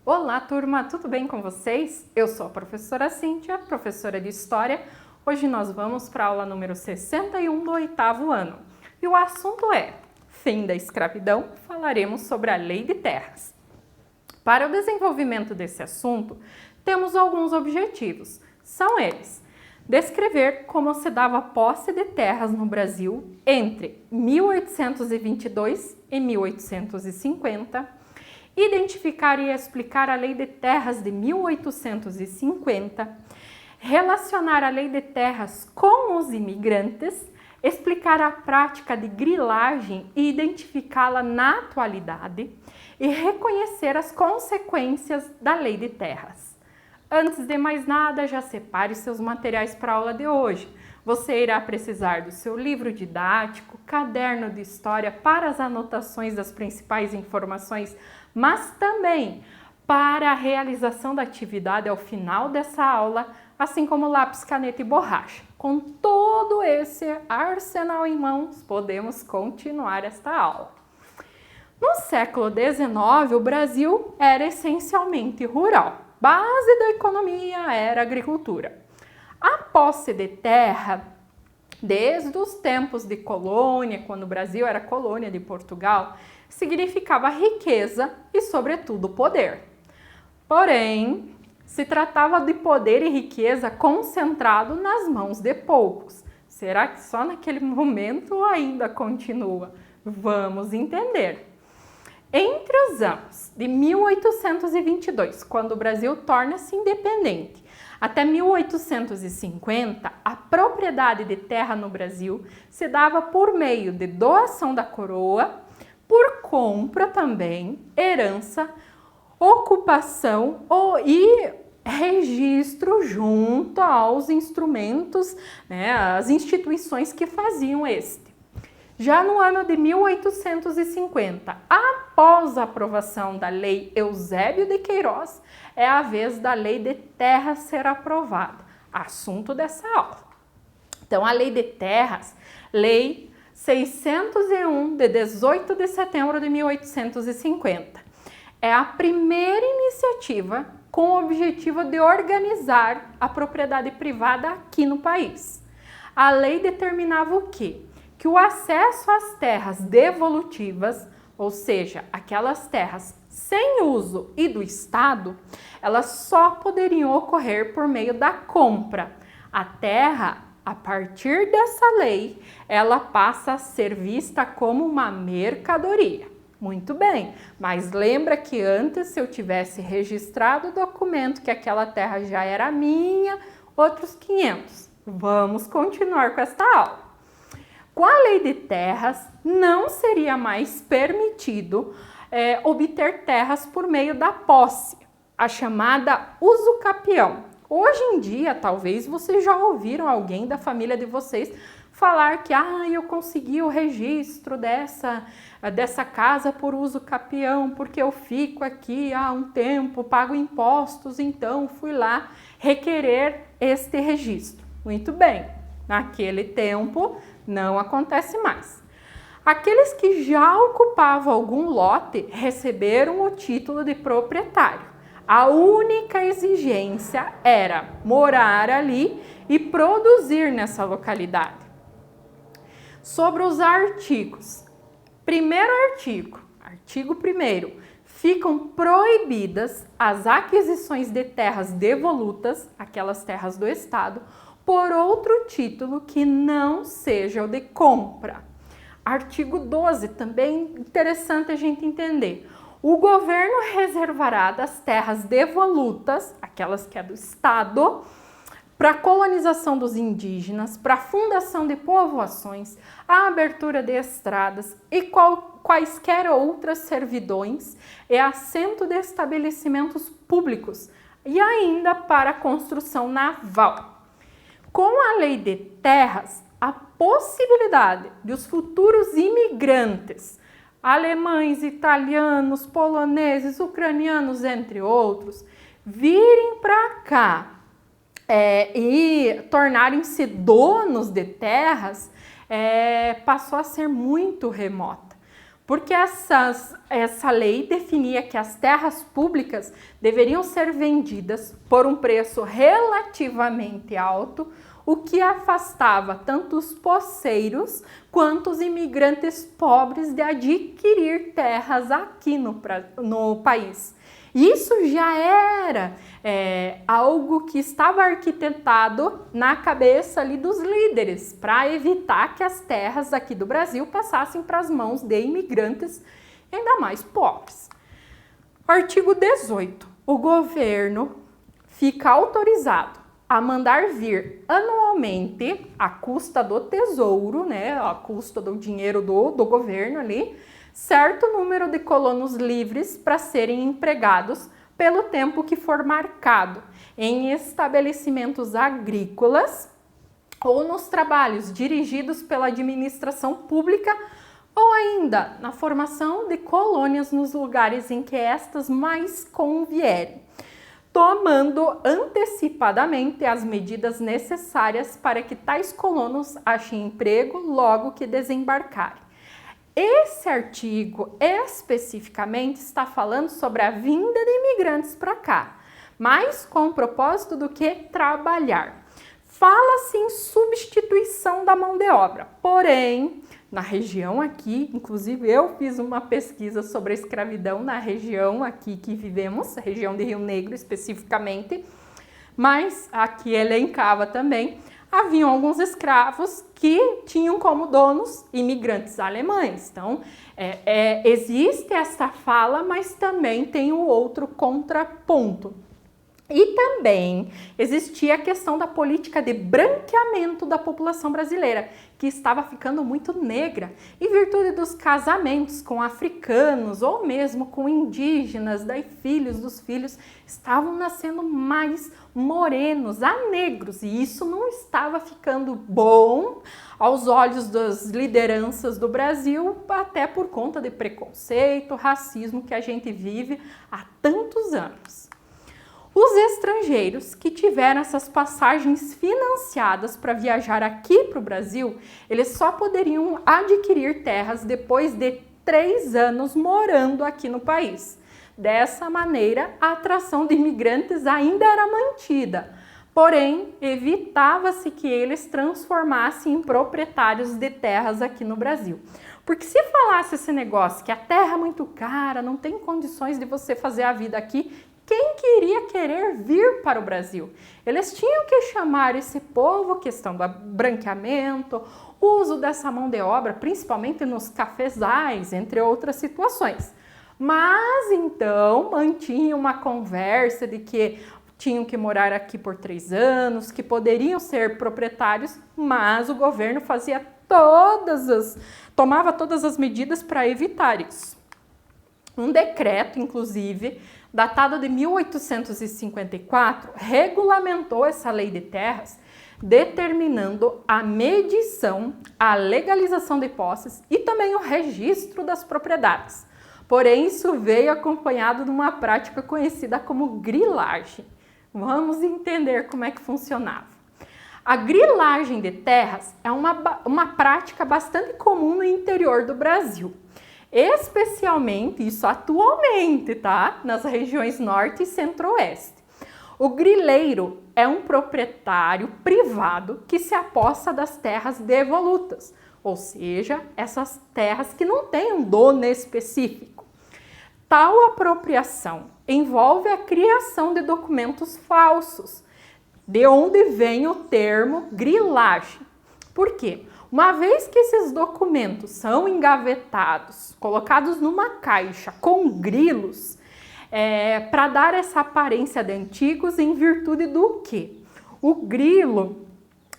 Olá, turma, tudo bem com vocês? Eu sou a professora Cíntia, professora de História. Hoje nós vamos para a aula número 61 do 8º ano. E o assunto é fim da escravidão. Falaremos sobre a Lei de Terras. Para o desenvolvimento desse assunto, temos alguns objetivos. São eles: descrever como se dava posse de terras no Brasil entre 1822 e 1850, identificar e explicar a Lei de Terras de 1850, relacionar a Lei de Terras com os imigrantes, explicar a prática de grilagem e identificá-la na atualidade e reconhecer as consequências da Lei de Terras. Antes de mais nada, já separe seus materiais para a aula de hoje. Você irá precisar do seu livro didático, caderno de história para as anotações das principais informações, mas também para a realização da atividade ao final dessa aula, assim como lápis, caneta e borracha. Com todo esse arsenal em mãos, podemos continuar esta aula. No século XIX, o Brasil era essencialmente rural. Base da economia era a agricultura. A posse de terra, desde os tempos de colônia, quando o Brasil era colônia de Portugal, significava riqueza e, sobretudo, poder. Porém, se tratava de poder e riqueza concentrado nas mãos de poucos. Será que só naquele momento ainda continua? Vamos entender. Entre os anos de 1822, quando o Brasil torna-se independente, até 1850, a propriedade de terra no Brasil se dava por meio de doação da coroa, por compra também, herança, ocupação e registro junto aos instrumentos, as instituições que faziam este. Já no ano de 1850, após a aprovação da Lei Eusébio de Queiroz, é a vez da Lei de Terras ser aprovada, assunto dessa aula. Então, a Lei de Terras, Lei 601, de 18 de setembro de 1850, é a primeira iniciativa com o objetivo de organizar a propriedade privada aqui no país. A lei determinava o quê? Que o acesso às terras devolutivas, ou seja, aquelas terras sem uso e do Estado, elas só poderiam ocorrer por meio da compra. A terra, a partir dessa lei, ela passa a ser vista como uma mercadoria. Muito bem, mas lembra que antes, se eu tivesse registrado o documento que aquela terra já era minha, outros 500. Vamos continuar com esta aula. Com a Lei de Terras, não seria mais permitido obter terras por meio da posse, a chamada usucapião. Hoje em dia, talvez vocês já ouviram alguém da família de vocês falar que eu consegui o registro dessa casa por usucapião, porque eu fico aqui há um tempo, pago impostos, então fui lá requerer este registro. Muito bem, naquele tempo não acontece mais. Aqueles que já ocupavam algum lote receberam o título de proprietário. A única exigência era morar ali e produzir nessa localidade. Sobre os artigos. Primeiro artigo 1º, ficam proibidas as aquisições de terras devolutas, aquelas terras do Estado, por outro título que não seja o de compra. Artigo 12, também interessante a gente entender. O governo reservará das terras devolutas, aquelas que é do Estado, para a colonização dos indígenas, para a fundação de povoações, a abertura de estradas e quaisquer outras servidões e assento de estabelecimentos públicos e ainda para a construção naval. Com a Lei de Terras, a possibilidade de os futuros imigrantes, alemães, italianos, poloneses, ucranianos, entre outros, virem para cá e tornarem-se donos de terras, passou a ser muito remota. porque essa lei definia que as terras públicas deveriam ser vendidas por um preço relativamente alto, o que afastava tanto os poceiros quanto os imigrantes pobres de adquirir terras aqui no país. Isso já era algo que estava arquitetado na cabeça ali dos líderes, para evitar que as terras aqui do Brasil passassem para as mãos de imigrantes, ainda mais pobres. Artigo 18. O governo fica autorizado a mandar vir anualmente, à custa do tesouro, né, à custa do dinheiro do governo ali, certo número de colonos livres para serem empregados pelo tempo que for marcado em estabelecimentos agrícolas ou nos trabalhos dirigidos pela administração pública ou ainda na formação de colônias nos lugares em que estas mais convierem, tomando antecipadamente as medidas necessárias para que tais colonos achem emprego logo que desembarcarem. Esse artigo especificamente está falando sobre a vinda de imigrantes para cá, mas com o propósito do que trabalhar. Fala-se em substituição da mão de obra, porém, na região aqui, inclusive eu fiz uma pesquisa sobre a escravidão na região aqui que vivemos, a região de Rio Negro especificamente, mas aqui elencava também, haviam alguns escravos que tinham como donos imigrantes alemães. Então, existe essa fala, mas também tem o outro contraponto. E também existia a questão da política de branqueamento da população brasileira, que estava ficando muito negra, em virtude dos casamentos com africanos ou mesmo com indígenas, daí filhos dos filhos estavam nascendo mais morenos a negros, e isso não estava ficando bom aos olhos das lideranças do Brasil, até por conta de preconceito, racismo que a gente vive há tantos anos. Os estrangeiros que tiveram essas passagens financiadas para viajar aqui para o Brasil, eles só poderiam adquirir terras depois de 3 anos morando aqui no país. Dessa maneira, a atração de imigrantes ainda era mantida, porém, evitava-se que eles transformassem em proprietários de terras aqui no Brasil. Porque se falasse esse negócio que a terra é muito cara, não tem condições de você fazer a vida aqui, quem queria querer vir para o Brasil? Eles tinham que chamar esse povo, questão do branqueamento, uso dessa mão de obra, principalmente nos cafezais, entre outras situações. Mas então mantinham uma conversa de que tinham que morar aqui por 3 anos, que poderiam ser proprietários, mas o governo tomava todas as medidas para evitar isso. Um decreto, inclusive, datado de 1854, regulamentou essa lei de terras, determinando a medição, a legalização de posses e também o registro das propriedades. Porém, isso veio acompanhado de uma prática conhecida como grilagem. Vamos entender como é que funcionava. A grilagem de terras é uma prática bastante comum no interior do Brasil. Especialmente, isso atualmente, tá? Nas regiões norte e centro-oeste. O grileiro é um proprietário privado que se apossa das terras devolutas, ou seja, essas terras que não têm um dono específico. Tal apropriação envolve a criação de documentos falsos, de onde vem o termo grilagem. Por quê? Uma vez que esses documentos são engavetados, colocados numa caixa com grilos, para dar essa aparência de antigos, em virtude do quê? O grilo,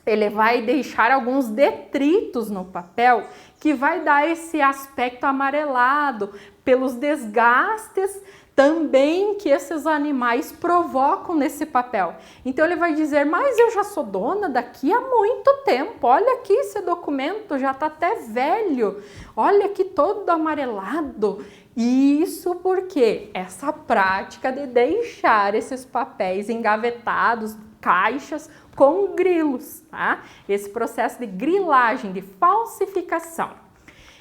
ele vai deixar alguns detritos no papel que vai dar esse aspecto amarelado pelos desgastes também que esses animais provocam nesse papel. Então ele vai dizer, mas eu já sou dona daqui há muito tempo, olha aqui esse documento, já está até velho, olha aqui todo amarelado. Isso porque essa prática de deixar esses papéis engavetados, caixas com grilos, tá? Esse processo de grilagem, de falsificação.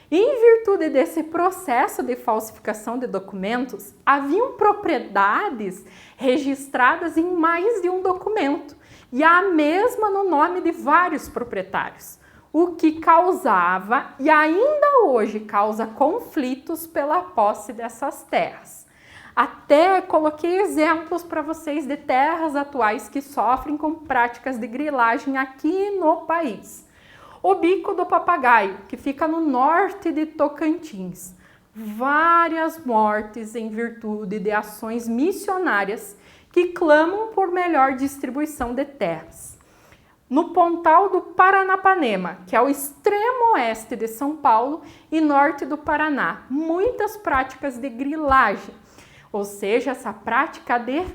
Em virtude desse processo de falsificação de documentos, haviam propriedades registradas em mais de um documento e a mesma no nome de vários proprietários, o que causava e ainda hoje causa conflitos pela posse dessas terras. Até coloquei exemplos para vocês de terras atuais que sofrem com práticas de grilagem aqui no país. O Bico do Papagaio, que fica no norte de Tocantins. Várias mortes em virtude de ações missionárias que clamam por melhor distribuição de terras. No Pontal do Paranapanema, que é o extremo oeste de São Paulo e norte do Paraná, muitas práticas de grilagem, ou seja, essa prática de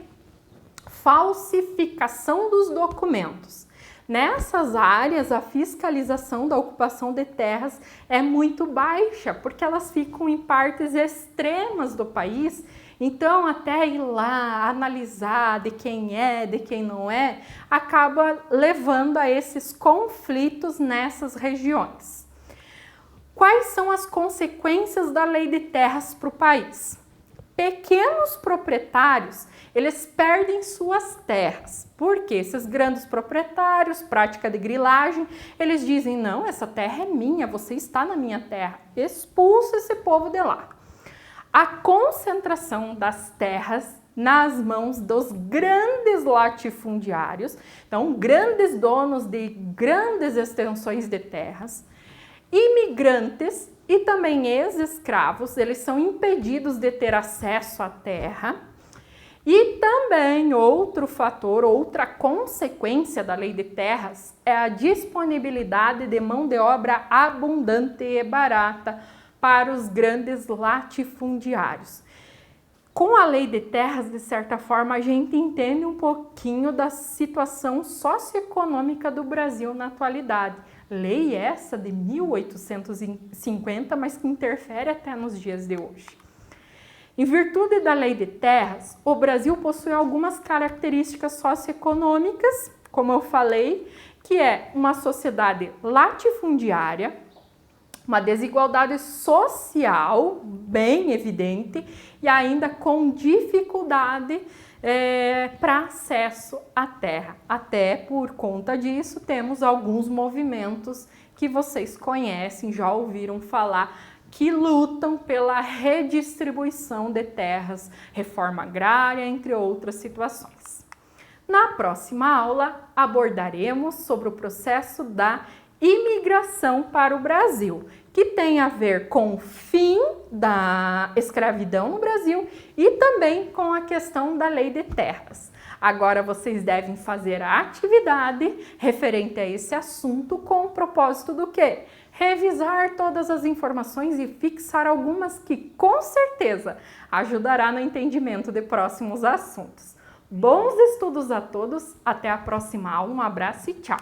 falsificação dos documentos. Nessas áreas, a fiscalização da ocupação de terras é muito baixa, porque elas ficam em partes extremas do país. Então, até ir lá, analisar de quem é, de quem não é, acaba levando a esses conflitos nessas regiões. Quais são as consequências da lei de terras para o país? Pequenos proprietários, eles perdem suas terras, porque esses grandes proprietários, prática de grilagem, eles dizem, não, essa terra é minha, você está na minha terra, expulsa esse povo de lá. A concentração das terras nas mãos dos grandes latifundiários, então grandes donos de grandes extensões de terras, imigrantes e também ex-escravos, eles são impedidos de ter acesso à terra. E também outro fator, outra consequência da lei de terras é a disponibilidade de mão de obra abundante e barata para os grandes latifundiários. Com a lei de terras, de certa forma, a gente entende um pouquinho da situação socioeconômica do Brasil na atualidade. Lei essa de 1850, mas que interfere até nos dias de hoje. Em virtude da lei de terras, o Brasil possui algumas características socioeconômicas, como eu falei, que é uma sociedade latifundiária, uma desigualdade social bem evidente e ainda com dificuldade para acesso à terra. Até por conta disso, temos alguns movimentos que vocês conhecem, já ouviram falar, que lutam pela redistribuição de terras, reforma agrária, entre outras situações. Na próxima aula, abordaremos sobre o processo da imigração para o Brasil, que tem a ver com o fim da escravidão no Brasil e também com a questão da lei de terras. Agora vocês devem fazer a atividade referente a esse assunto com o propósito do quê? Revisar todas as informações e fixar algumas que com certeza ajudará no entendimento de próximos assuntos. Bons estudos a todos, até a próxima aula, um abraço e tchau!